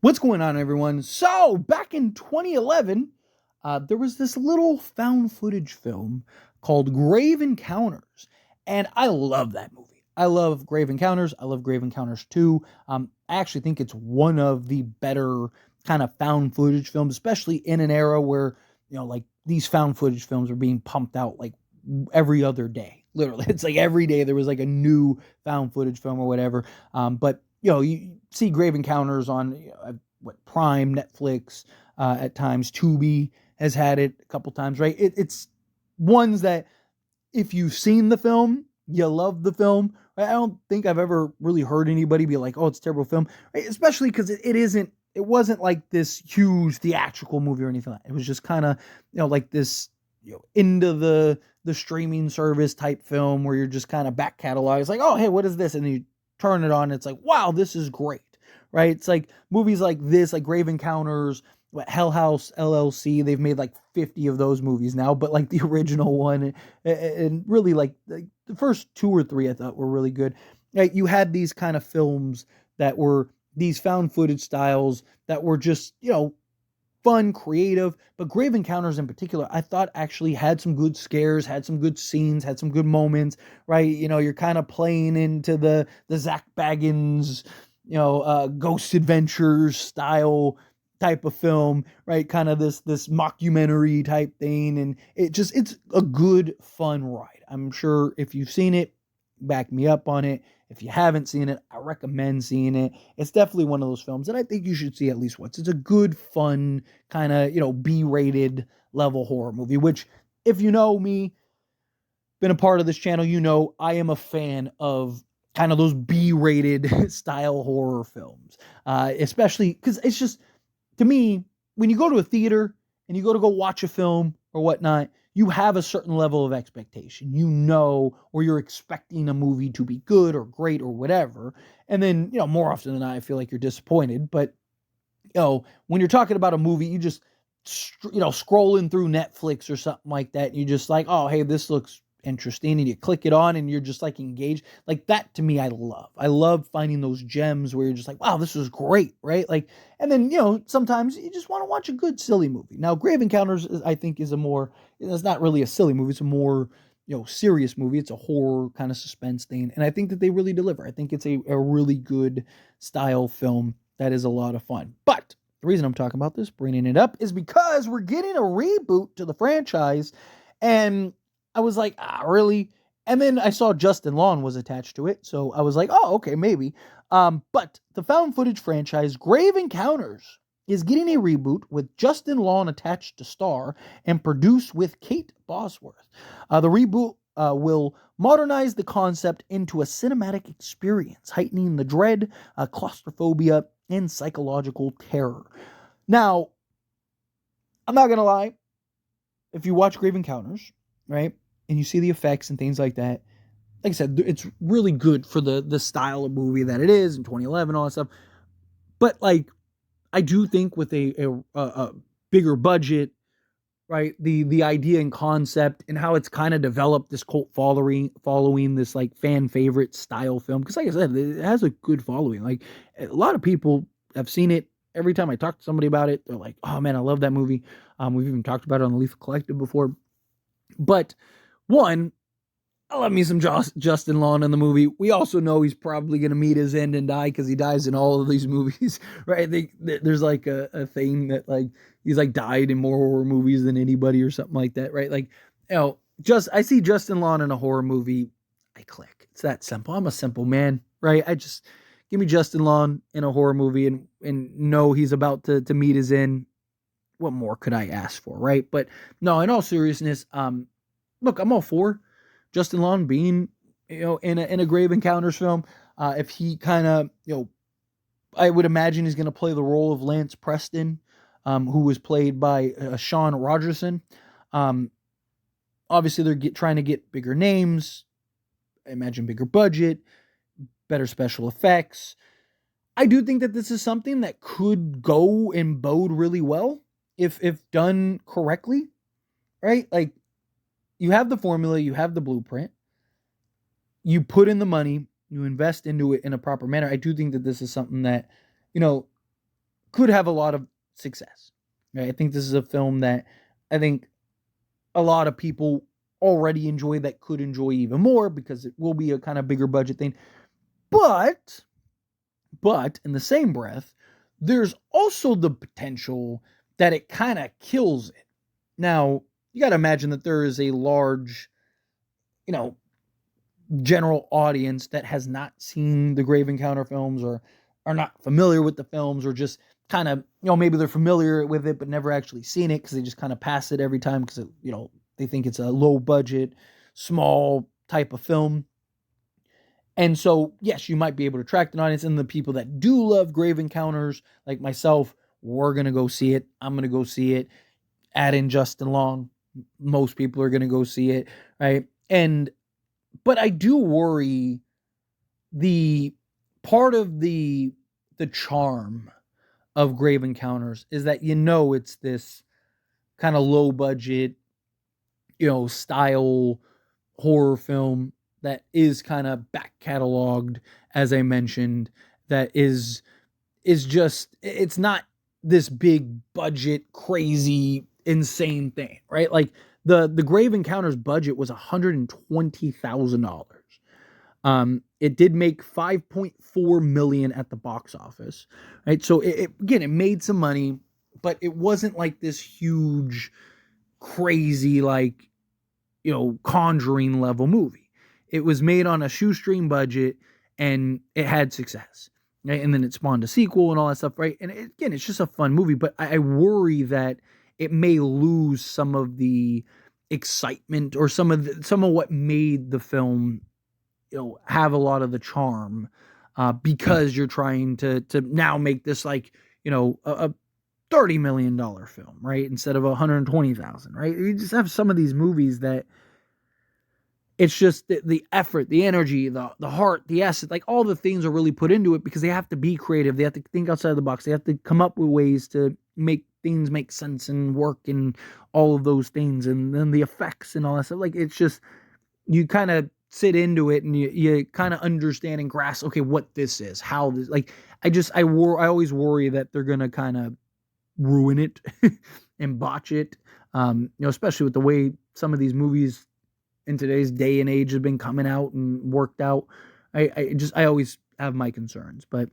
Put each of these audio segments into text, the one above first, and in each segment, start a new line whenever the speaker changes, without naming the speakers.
What's going on, everyone? So, back in 2011, there was this little found footage film called Grave Encounters, and I love that movie. I love Grave Encounters. I love Grave Encounters 2. I actually think it's one of the better kind of found footage films, especially in an era where, like these found footage films are being pumped out like every other day. Literally, it's like every day there was like a new found footage film or whatever. But you see Grave Encounters on what Prime, Netflix, at times Tubi has had it a couple times, right? It's ones that if you've seen the film, you love the film. Right? I don't think I've ever really heard anybody be like, "Oh, it's a terrible film," right? Especially because it isn't. It wasn't like this huge theatrical movie or anything like that. It was just kind of like this into the streaming service type film where you're just kind of back catalog. It's like, oh, hey, what is this? And you turn it on. It's like, wow, this is great, right? It's like movies like this, like Grave Encounters, Hell House LLC. They've made like 50 of those movies now, but like the original one, and really like the first two or three I thought were really good. Like you had these kind of films that were these found footage styles that were just fun, creative, but Grave Encounters in particular, I thought actually had some good scares, had some good scenes, had some good moments, right? You're kind of playing into the Zach Baggins, Ghost Adventures style type of film, right? Kind of this mockumentary type thing, and it's a good fun ride. I'm sure if you've seen it, back me up on it. If you haven't seen it, I recommend seeing it. It's definitely one of those films that I think you should see at least once. It's a good, fun, kind of, B-rated level horror movie, which, if you know me, been a part of this channel, I am a fan of kind of those B-rated style horror films. Especially because it's just, to me, when you go to a theater and you go watch a film or whatnot, you have a certain level of expectation, or you're expecting a movie to be good or great or whatever. And then, more often than not, I feel like you're disappointed. But, when you're talking about a movie, you just, scrolling through Netflix or something like that, and you're just like, oh, hey, this looks interesting, and you click it on and you're just like engaged. Like that to me, I love finding those gems where you're just like, wow, this was great, right? Like, and then sometimes you just want to watch a good silly movie. Now Grave Encounters, I think, is it's not really a silly movie, it's a more serious movie. It's a horror kind of suspense thing, and I think that they really deliver. I think it's a really good style film that is a lot of fun. But the reason I'm talking about this, bringing it up, is because we're getting a reboot to the franchise, and I was like, really? And then I saw Justin Long was attached to it, so I was like, oh, okay, maybe. But the found footage franchise Grave Encounters is getting a reboot with Justin Long attached to star and produce with Kate Bosworth. The reboot will modernize the concept into a cinematic experience, heightening the dread, claustrophobia, and psychological terror. Now, I'm not going to lie. If you watch Grave Encounters, right, and you see the effects and things like that, like I said, it's really good for the style of movie that it is in 2011, all that stuff. But like, I do think with a bigger budget, right, the idea and concept and how it's kind of developed this cult following this like fan favorite style film, because like I said, it has a good following. Like a lot of people have seen it. Every time I talk to somebody about it, they're like, oh man, I love that movie. We've even talked about it on the Lethal Collective before. But one, I love me some Justin Long in the movie. We also know he's probably going to meet his end and die, because he dies in all of these movies, right? There's like a thing that like he's like died in more horror movies than anybody or something like that, right? Like, I see Justin Long in a horror movie, I click. It's that simple. I'm a simple man, right? I just give me Justin Long in a horror movie and know he's about to meet his end. What more could I ask for, right? But no, in all seriousness, look, I'm all for Justin Long being, in a Grave Encounters film. If he kind of, I would imagine he's going to play the role of Lance Preston, who was played by Sean Rogerson. Obviously, they're trying to get bigger names. I imagine bigger budget, better special effects. I do think that this is something that could go and bode really well if done correctly, right? Like, you have the formula, you have the blueprint, you put in the money, you invest into it in a proper manner. I do think that this is something that, could have a lot of success. Right? I think this is a film that I think a lot of people already enjoy that could enjoy even more because it will be a kind of bigger budget thing. But in the same breath, there's also the potential that it kind of kills it. Now, you got to imagine that there is a large, you know, general audience that has not seen the Grave Encounter films or are not familiar with the films or just kind of, maybe they're familiar with it but never actually seen it because they just kind of pass it every time because, they think it's a low budget, small type of film. And so, yes, you might be able to attract an audience. And the people that do love Grave Encounters, like myself, we're going to go see it. I'm going to go see it. Add in Justin Long. Most people are going to go see it, right? But I do worry the part of the charm of Grave Encounters is that it's this kind of low budget, style horror film that is kind of back cataloged, as I mentioned, that is just, it's not this big budget, crazy, insane thing, right? Like the Grave Encounters budget was $120,000. It did make $5.4 million at the box office, right? So it made some money, but it wasn't like this huge, crazy, like, Conjuring level movie. It was made on a shoestring budget and it had success, right? And then it spawned a sequel and all that stuff, right? And it's just a fun movie, but I worry that it may lose some of the excitement or some of what made the film, have a lot of the charm, because you're trying to now make this like, a $30 million film, right? Instead of $120,000, right? You just have some of these movies that it's just the effort, the energy, the heart, the essence, like all the things are really put into it because they have to be creative. They have to think outside the box. They have to come up with ways to make things make sense and work and all of those things. And then the effects and all that stuff. Like, it's just, you kind of sit into it and you kind of understand and grasp, okay, what this is, how this, like, I always worry that they're going to kind of ruin it and botch it. Especially with the way some of these movies in today's day and age have been coming out and worked out. I always have my concerns, but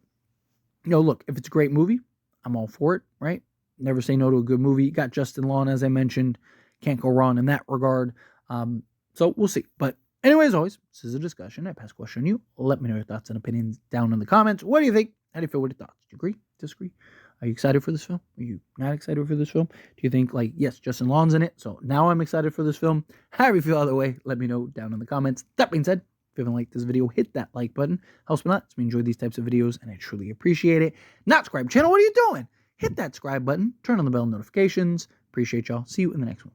look, if it's a great movie, I'm all for it, right? Never say no to a good movie. You got Justin Long, as I mentioned, can't go wrong in that regard. So we'll see. But anyway, as always, this is a discussion. I pass the question on you. Let me know your thoughts and opinions down in the comments. What do you think? How do you feel with your thoughts? Do you agree? Disagree? Are you excited for this film? Are you not excited for this film? Do you think, like, yes, Justin Long's in it, so now I'm excited for this film? However you feel either way, let me know down in the comments. That being said, if you haven't liked this video, hit that like button. Helps me a lot. It's me enjoy these types of videos, and I truly appreciate it. Not subscribe channel, what are you doing? Hit that subscribe button. Turn on the bell notifications. Appreciate y'all. See you in the next one.